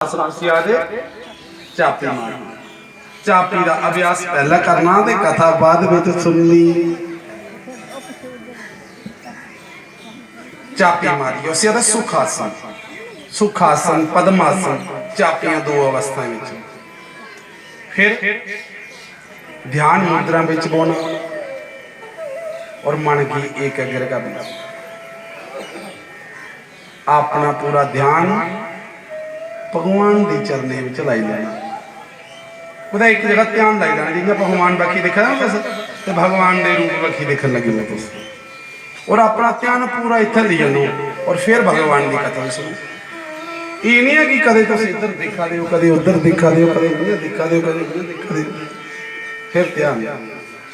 चापी मारना चापी का अभ्यास पहला करना ते कथा बाद में सुननी। चापी मारी उसे सुखासन सुखासन पद्मासन चापियां दो अवस्था में फिर ध्यान मुद्रा में बोना और मन की एकाग्र करना अपना पूरा ध्यान भगवान की चरने में लाई लेना। ਉਹਦਾ एक जगह ध्यान लाई लेना जिंदा भगवान बाकी देखा ना तो भगवान के रूप बाकी देखने लगे हो और अपना ध्यान पूरा इतना ले जाओ और फिर भगवान की कथा सुनो। ये नहीं है कि कदे तुम इधर दिखा दो कदे उधर दिखा दो कदे उधर दिखा दो कदे उधर दिखा दो फिर ध्यान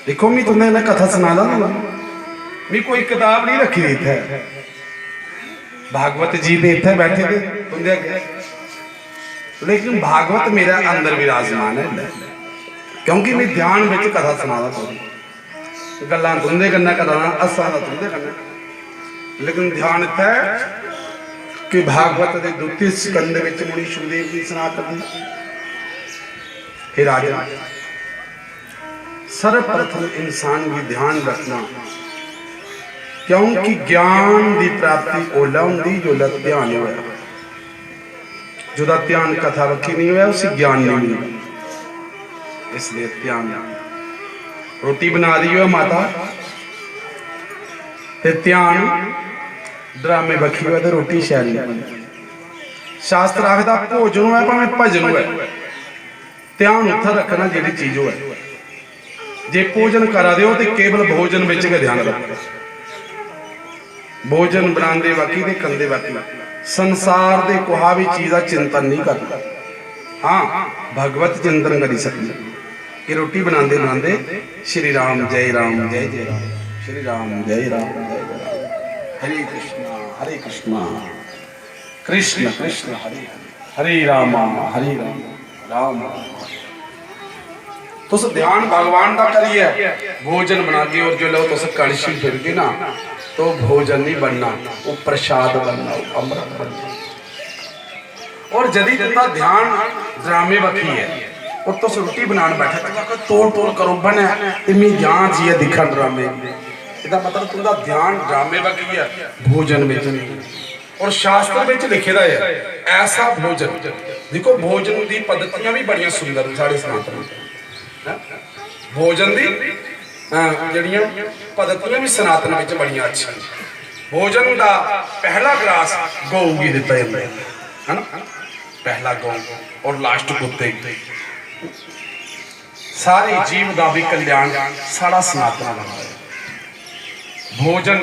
देखो मैं तुम्हें कथा सुना दा ना मैं कोई किताब नहीं रखी दी है भागवत जी ने इतने बैठे थे तुमने लेकिन भागवत मेरा अंदर विराजमान है क्योंकि मैं ध्यान में कथा सुना गल्लां तुंदे कन्नै कराना असां दा तुंदे कन्नै लेकिन ध्यान इत्थै कि भागवत के द्वितीय स्कंद में मुनि सुखदेव जी सुना करते हे राजा सर्वप्रथम इंसान भी ध्यान रखना क्योंकि ज्ञान की प्राप्ति ओला होंगी जो ध्यान होया जुदा ध्यान कथा रखी नहीं हुआ उसे ज्ञान नहीं मिलता इसलिए ध्यान रोटी बना रही हो माता ते ध्यान ड्रामे बखी हुआ तो रोटी शैल नहीं शास्त्र आखदा भोजन है भावें भजन है ध्यान उत्थे रखना जी चीज है जे भोजन करा दो तो केवल भोजन में ध्यान रखना भोजन बनाते बाकी ते कंदे बाकी संसार दे कोहा भी चीज का चिंतन नहीं करता। हाँ भगवत चिंतन करी सकते कि रोटी बनाते बनाते श्री राम जय राम जय जय राम श्री राम जय राम जय जय राम हरे कृष्णा कृष्ण कृष्ण हरे हरे राम राम तुस ध्यान भगवान का करिए भोजन बना के और जो लो तुस कड़छी फिर के ना तो भोजन नहीं बनना वो प्रसाद बनना अमृत बनना और यदि जितना ध्यान ड्रामे बखी है और तो रोटी बनाने बैठे तो तोड़ तोड़ करो बने इमी जान जी दिखा ड्रामे इसका मतलब तुम्हारा ध्यान ड्रामे बखी है भोजन में नहीं और शास्त्र में लिखे है ऐसा भोजन देखो भोजन की पद्धतियां भी बड़िया सुंदर साढ़े सनातन भोजन की जड़ियां पद्धतियां भी सनातन में बड़िया अच्छी भोजन का पहला गिलास गौ की दिता जाता है ना पहला गौ और लास्ट कुत्ते सारे जीव का भी कल्याण सारा सनातन बनता है। भोजन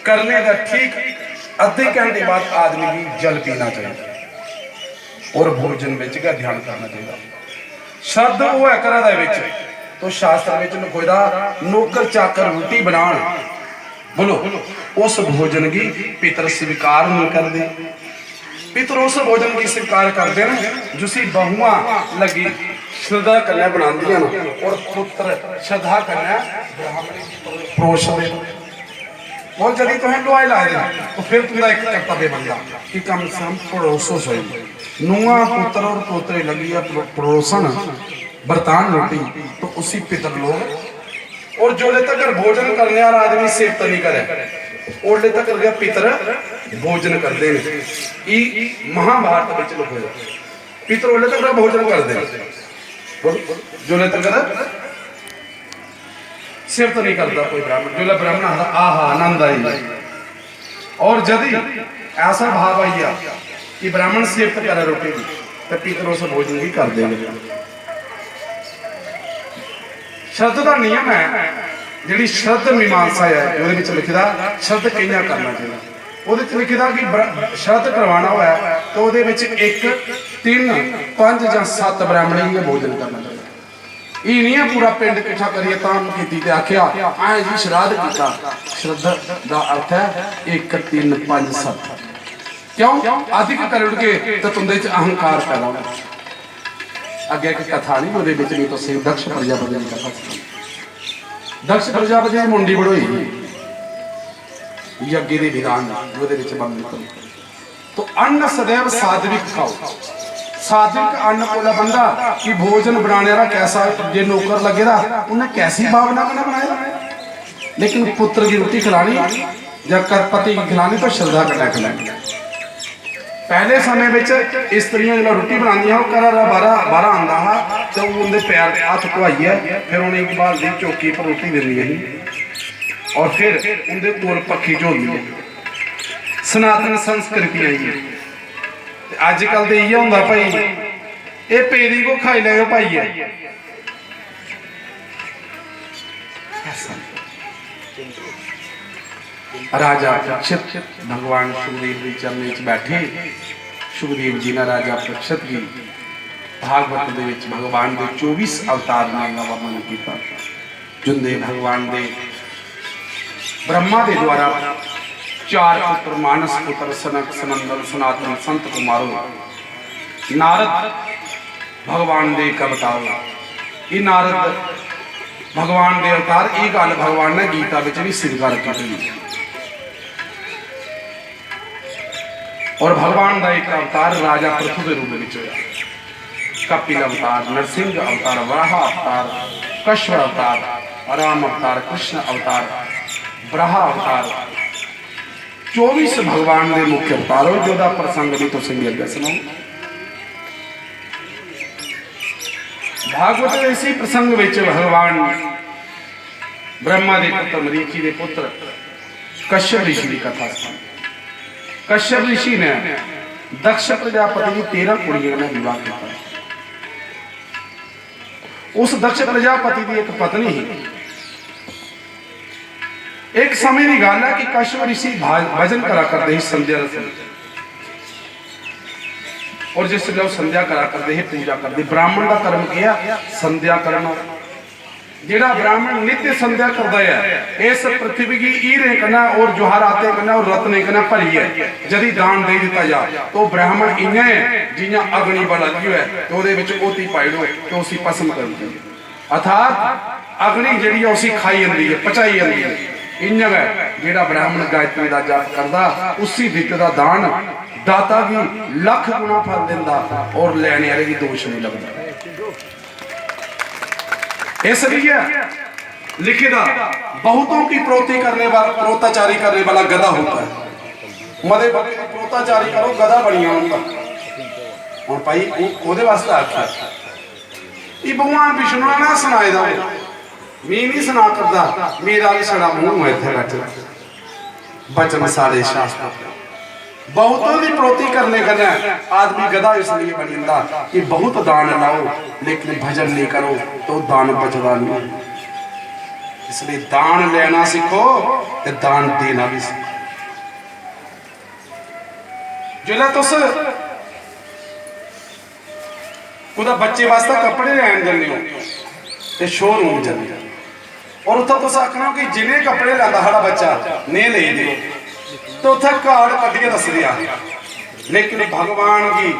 करने का ठीक अद्धे घंटे बाद आदमी भी जल पीना चाहिए और भोजन में ध्यान करना चाहिए। शब्द वो है करा तो शास्त्र में लिखोदा नौकर चाकर रोटी बना बोलो उस भोजन की पितर स्वीकार नहीं करते पितर उस भोजन की स्वीकार करते हैं जिसी बहुआ लगी श्रद्धा कन्या बनाती ना और पुत्र श्रद्धा कन्या परोसते बहुत जल्दी तुम्हें दुआई ला देना तो फिर तुम्हारा एक कर्तव्य बनता कि कम से कम पड़ोसो सही नुआ पुत्र और पोतरे लगी है पड़ोसन बर्तान रोटी तो उसी पितर लोग और जोले तक भोजन करने वाला आदमी सेवता नहीं करे ओले तक पितर भोजन करते हैं महाभारत में लिखो पितर ओले तक भोजन करते जोले तक सेवता नहीं करता कोई ब्राह्मण जो ब्राह्मण आहा आनंद आई और यदि ऐसा भाव आई कि ब्राह्मण सेवत करे रोटी की तो पितर उस भोजन भी कर देंगे। शब्द का नियम है जी शब्द मीमांसा है लिखा शब्द किया करना चाहिए वो लिखा कि शब्द करवाना हुआ तो वो 1 3 5 या 7 ब्राह्मण ही भोजन करना चाहिए। ये नहीं है पूरा पिंड इकट्ठा करिए ताम की आख्या आए जी श्राद्ध किया श्रद्धा का अर्थ है 1 3 5 7 क्यों अधिक कर के तो तुंदे अहंकार पैदा होना अगे एक कथा नहीं वो तो दक्ष प्रजापति की कथा दक्ष प्रजापति की मुंडी बड़ोई यज्ञ के विधान वो बंद तो अन्न सदैव सात्विक खाओ। सात्विक अन्न कोला बंदा कि भोजन बनाने वाला कैसा जे नौकर लगेगा उन्हें कैसी भावना में बनाया। लेकिन पुत्र की रोटी खिलानी या पति की खिलानी तो श्रद्धा करना खिलानी। पहले समय में स्त्रियां जो रोटी बनाई घर बारह आंदा हा तो उनके पैर हथ धोइए फिर उन्हें एक बाल दी चौकी पर रोटी देनी और फिर उनके कोल पखी झोलनी। सनातन संस्कृति आई है। अजकल तो इे होंगे भाई ये पेरी को खाई लो भाई है। राजा परीक्षित भगवान सुखदेव जी चरण च बैठे। सुखदेव जी ने राजा परीक्षित जी भागवत दे विच भगवान के 24 अवतार का वर्णन किया। जिंदे भगवान के ब्रह्मा के द्वारा 4 पुत्र मानस पुत्र सनक सनंदन सनातन संत कुमारो नारद भगवान के एक अवतार। ये नारद भगवान के अवतार ये गल भगवान ने गीता विच भी स्वीकार की। और भगवान का एक अवतार राजा पृथु के रूप में होया। कपिल अवतार, नरसिंह अवतार, वराह अवतार, कश्यप अवतार, राम अवतार, कृष्ण अवतार, ब्रहा अवतार, 24 भगवान के मुख्य अवतार हो। जो प्रसंग भी तो संगी अगे सुनो। भागवत के इसी प्रसंग में भगवान ब्रह्मा के पुत्र मरीचि के पुत्र कश्यप ऋषि की कथा सुनी। कश्यप ऋषि ने दक्ष प्रजापति की 13 कुड़ियों ने विवाह किया। उस दक्ष प्रजापति की एक पत्नी ही। एक समय की गल है कि कश्यप ऋषि भजन करा करते ही संध्या और जिस जब संध्या करा करते ही पूजा करते। ब्राह्मण का कर्म किया संध्या करना। जेड़ा ब्राह्मण नित्य संध्या करता है इस पृथ्वी की हीरे कना और जोहराते कना और रत्ने कना भरी है। यदि दान दे दिता जा तो ब्राह्मण इन्ना है जियां अग्नि बल लगी है तो ਉਹਦੇ ਵਿੱਚ ओती पाई दो तो उसी भस्म कर दी। अर्थात अग्नि जिहड़ी है उसी खाई जाती है पचाई जाती है। इंज है जेड़ा ब्राह्मण गायत्री का जाप करता उसी दित्ते का दान दाता की लख गुना फल देता और लैने वाले की दोष नहीं लगता। इसलिए लिखिता बहुतों की प्रोति करने वाला प्रोताचारी करने वाला गधा होता है। मदे प्रोताचारी करो गधा बनिया होगा और भाई ओदे वास्ते आख्या ये भगवान विष्णु ने सुनाए दा मैं नहीं सुना करता मेरा भी सड़ा मुंह है थे बैठे बचन सारे शास्त्र। बहुतों की प्रोति करने करना आदमी गधा इसलिए बन जाता कि बहुत दान लाओ लेकिन भजन नहीं करो तो दान बचता नहीं। इसलिए दान लेना सीखो तो दान देना भी सीखो। जिला तुस कुदा बच्चे वास्ते कपड़े लैन जाने हो तो शोरूम जाने और उतना तुस आखना कि जिन्हें कपड़े लाता साड़ा बच्चा नहीं ले दे तो उसे कार्ड कटिए दस दिया। लेकिन भगवान की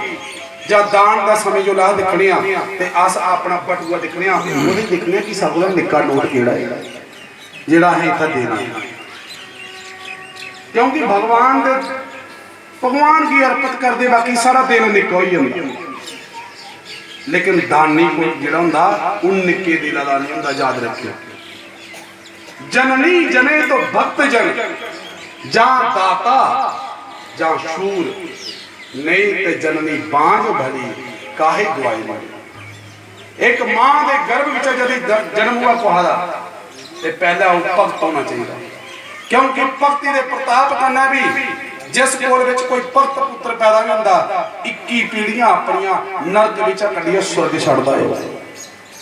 जब दान का समय जो ला दिखने तो अस अपना बटुआ दिखने वो दिखने कि सब निक्का नोट केड़ा है जिहड़ा है इतना देना। क्योंकि भगवान की अर्पित करते बाकी सारा दिन निक्का ही होंदा। लेकिन दानी कोई जिहड़ा हुंदा उन निक्के दिल दा नहीं हुंदा। याद रखियो जननी जने तो भक्त जन जा दाता जा शूर नहीं ते जननी बांझ भली काहे गवाई मारी। एक मां के गर्भ विच जदी जन्म हुआ कुहाड़ा ते पहला वो भक्त होना चाहिए। क्योंकि भक्ति दे प्रताप करना भी जिस कोल विच कोई भक्त पुत्र पैदा नहीं हुंदा 21 पीढ़ियां अपनियां नरक विच कड्डियां स्वर्ग छड्डदा है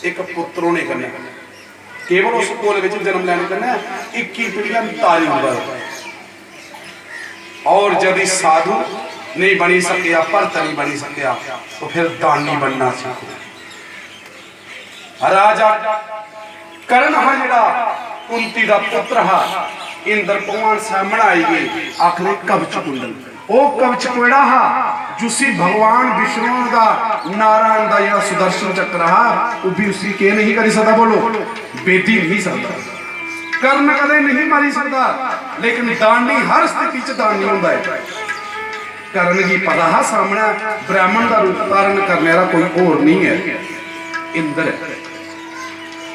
एक पुत्र होने कन्नै। केवल उस कोल विच जन्म लेने कन्नै 21 पीढ़ियां तारी हुंदा है। और यदि साधु नहीं बनी सकिया भरत नहीं बनी सकिया तो फिर दानी बनना सीखो। राजा करण है जिहड़ा कुंती दा पुत्र हा इंद्र भगवान सामने आई गई आखने कवच कुंडल वो कवच केड़ा हा जुसी भगवान विष्णु दा नारायण दा जिहड़ा सुदर्शन चक्र हा वो भी उसी के नहीं करी सकता। बोलो बेटी नहीं सकता कर्ण कदे नहीं मारी सकता। लेकिन दानी हर स्थिति च दानी हुंदा है। ਕਰਨ की पता है सामने ब्राह्मण का रूप धारण करने वाला कोई और नहीं है, इंद्र है।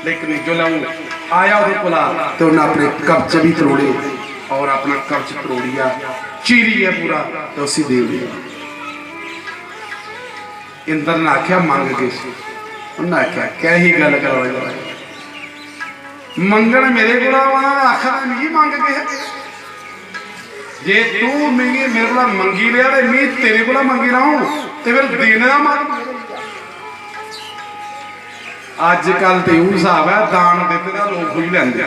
लेकिन जो आया वो कोला तो उन्हें अपने कब्ज भी तरोड़े और अपना कब्ज तरोड़िया चीरी है पूरा तो उसी दे दिया। इंद्र ने आख्या मंग के, उन्हें आख्या क्या ही गल करो मंगण मेरे को आखर नहीं मंग के जे तू मेरे को मंगी लिया तो मैं तेरे को मंगी रहा हूं तो फिर देने का मंग। अजकल तो यू हिसाब है दान देते का लोग ही लेंगे।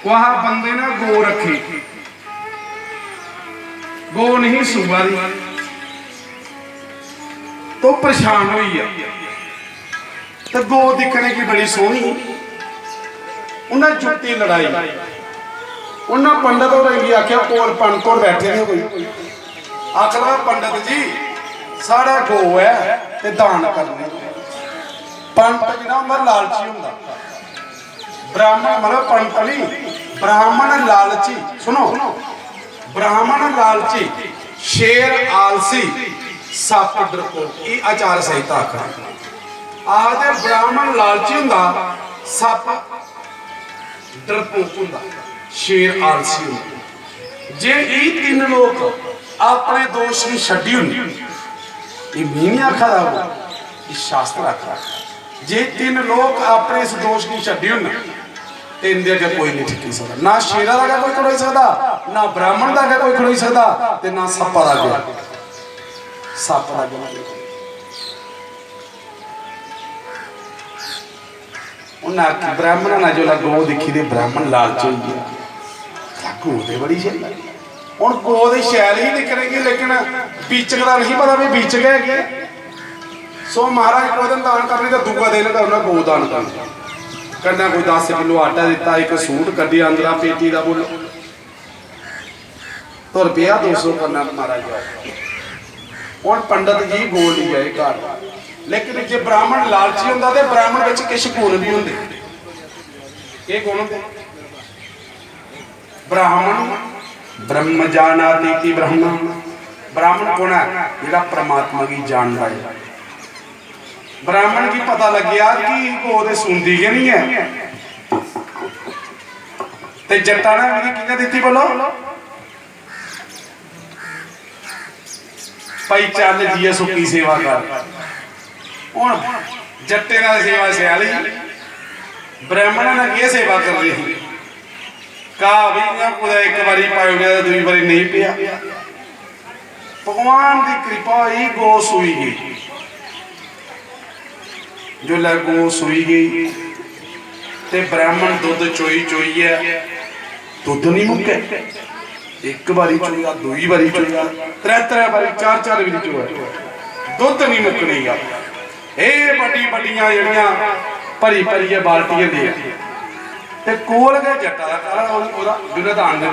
वह बंदे ने गो रखी, गो नहीं सूबा दी तो परेशान हुई है तो गो दिखने की बड़ी सोहनी, उन्हें जुटी लड़ाई, उन्हें पंडित और आख्या कोल पंडित और बैठे ने कोई आखिर पंडित जी साढ़ा गो है ते दान करने। पंडित जिहड़ा हुंदा लालची हुंदा, ब्राह्मण मतलब पंडित नहीं, ब्राह्मण लालची। सुनो, ब्राह्मण लालची, शेर आलसी, सप डरपोक, ये आचार संहिता आखदे। ब्राह्मण लालची हुंदा, सप डरपोक हुंदा, शेर आलसी हुंदा। जे ये तीन लोग अपने दोष की छड्डी हुंदी, ये मैं नहीं आखा था, ये शास्त्र आखा। जे तीन लोग अपने इस दोष की छड्डी हुंदी ते इनदे अगे कोई नहीं टिकी सकदा, ना शेरा दा कोई खड़ोई सकदा, ना ब्राह्मण दा कोई खड़ोई सकदा ते ना सप्पा दा। सप दा उन्हें ब्राह्मण ने जो गो दिखी दे ब्राह्मण लालची हो गया, गो ते बड़ी शैल हूँ गो तो शैल ही दिखने लेकिन बीचक का नहीं पता भी बीचक है। सो महाराज को दिन दान करने तो दूआ दिन करना गो दान करना, कन्या कोई 10 किलो आटा दिता, एक सूट कड्डी अंदर पेटी का बोलो तो रुपया 200 करना महाराज। हूँ पंडित जी गो ली आए घर, लेकिन जो ब्राह्मण लालची होंदा ते ब्राह्मण विच किश गुण भी होंदे। ये गुण होंदे ब्राह्मण ब्रह्म जानाति ब्रह्म, ब्राह्मण कौन है जिहड़ा परमात्मा की जानता है। ब्राह्मण की पता लग गया कि गो ते सुनदी के नहीं है ते जट्टा ने मेरी किने दित्ती बोलो भाई चल जी सुखी सेवा कर। हुण जट्टे नाल सेवा सियाली, ब्राह्मण ने की सेवा कर रही कहा भी एक बारी पाई गया दूसरी बारी नहीं पिया। भगवान की कृपा ही गो सूई गई, जो गो सूई गई ते ब्राह्मण दुध चोई चोई है, दुध नहीं मुक्के, एक बारी चोया, दूई बारी चोया, त्रै बारी, चार बारी चोया, दुध नहीं मुकनी। ये बड़ी बड़िया जड़ियां भरी भरी बाल्टियां दे ते कोल गए जट्टा का घर जो दान दे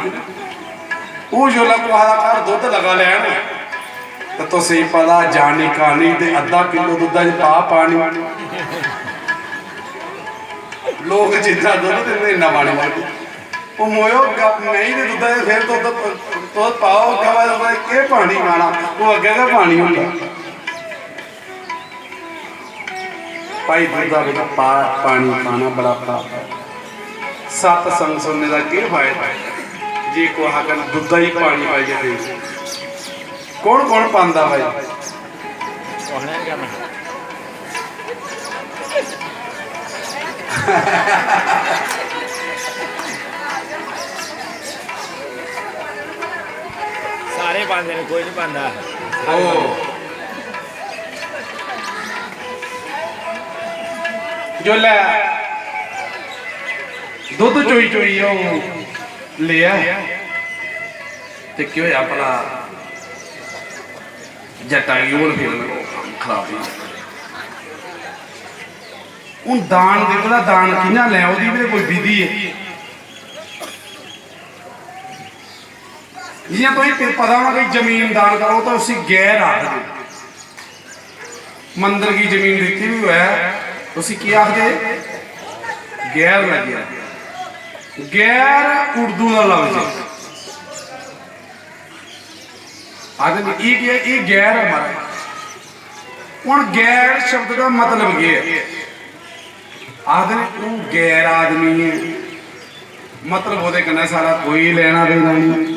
वो जो घर दुध लगा लैन तो तुसीं पता जानी कहानी ते अद्धा किलो दुद्धा च पा पानी, लोग जितना दुध देंगे इन्ना पानी मारते वो मोयो नहीं दे दुद्धा फिर दुध पाओ के पानी पाना वो अगे का पानी होंगे। भाई दुधा में पानी पाना बड़ा पाप है। सत्संग सुनने का क्या फायदा जी को आकर दुधा ही पानी पाई जाए। कौन कौन पांदा भाई सारे पांदे ने, कोई नहीं पांदा। जो ले दुध चोई चोई लिया ते क्यों होया भला जट्टा की होर फिर खराब ही। हूँ दान देखो दान कि'यां लै ओह्दी भी कोई विधि है। जियां तुसें पता होना कि जमीन दान करो तो उसी गैर आखदे। मंदिर की जमीन देखी भी है उसी क्या आखदे गैर लगे। गैर उर्दू का लफ्ज है। आदमी ये गैर है हमारा। हुण गैर शब्द का मतलब ये है, आदमी तू गैर आदमी है, मतलब वो सारा कोई लेना देना नहीं।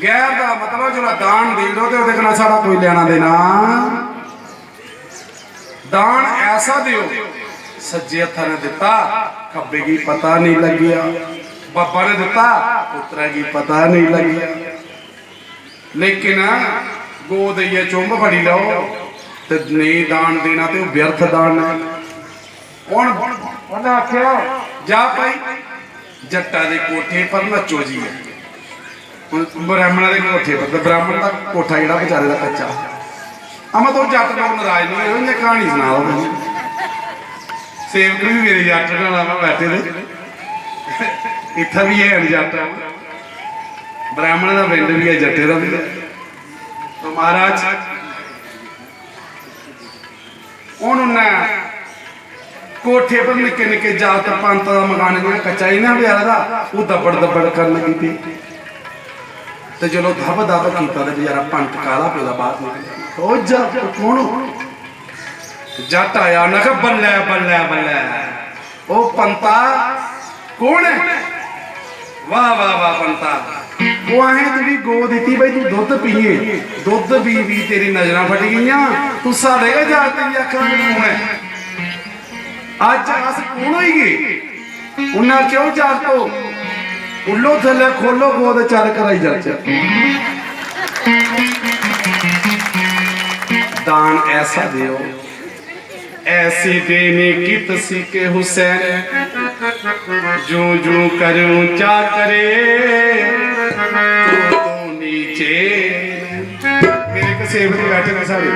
गैर का मतलब जो दान दे दो तो सारा कोई लेना देना। दान ऐसा दियो सज्जे हथा ने दिता खब्बे की पता नहीं लगिया, बाबा ने दिता पुत्रा की पता नहीं लगिया। लेकिन गो दईए चुंब फड़ी लो तो नहीं दान देना तो व्यर्थ दान है। आख्या जा भाई जट्टा के कोठे पर नचो जी है। ब्राह्मण के कोठे पर, ब्राह्मण का कोठा जो बेचारे का कच्चा। मैं तो जट लोग नाराज नहीं हुए, इन्हें कहानी सुना दो। सेवक भी मेरे जट का बैठे थे, इतना भी है जट, ब्राह्मण का पिंड भी है, जट्टे का भी है। तो महाराज उन्होंने कोठे पर निके निके जात पंत का मकान जो कच्चा ही ना बेचारा था, वो दबड़ दबड़ कर लगी थी। तो चलो धब धब किया बेचारा पंत काला पेदा बाहर निकल। कौन जट आया, उन्हें कहा बल्ले बल्ले बल्ले ओ पंता कौन है? वाह वाह वाह पंता, वो आए तेरी गो दी भाई तू दुध पीए, दुध पी पी तेरी नजर फट गई, तू साढ़े का जाते आखा कौन है? अज अस कौन हो गए? उन्हें क्यों जातो उल्लो थले खोलो गोद चल कराई जाचे। दान ऐसा दियो, ऐसी देने की तसी के हुसैन, जो जो करूं चा करे तो नीचे। मेरे को सेवक बैठे ना सारे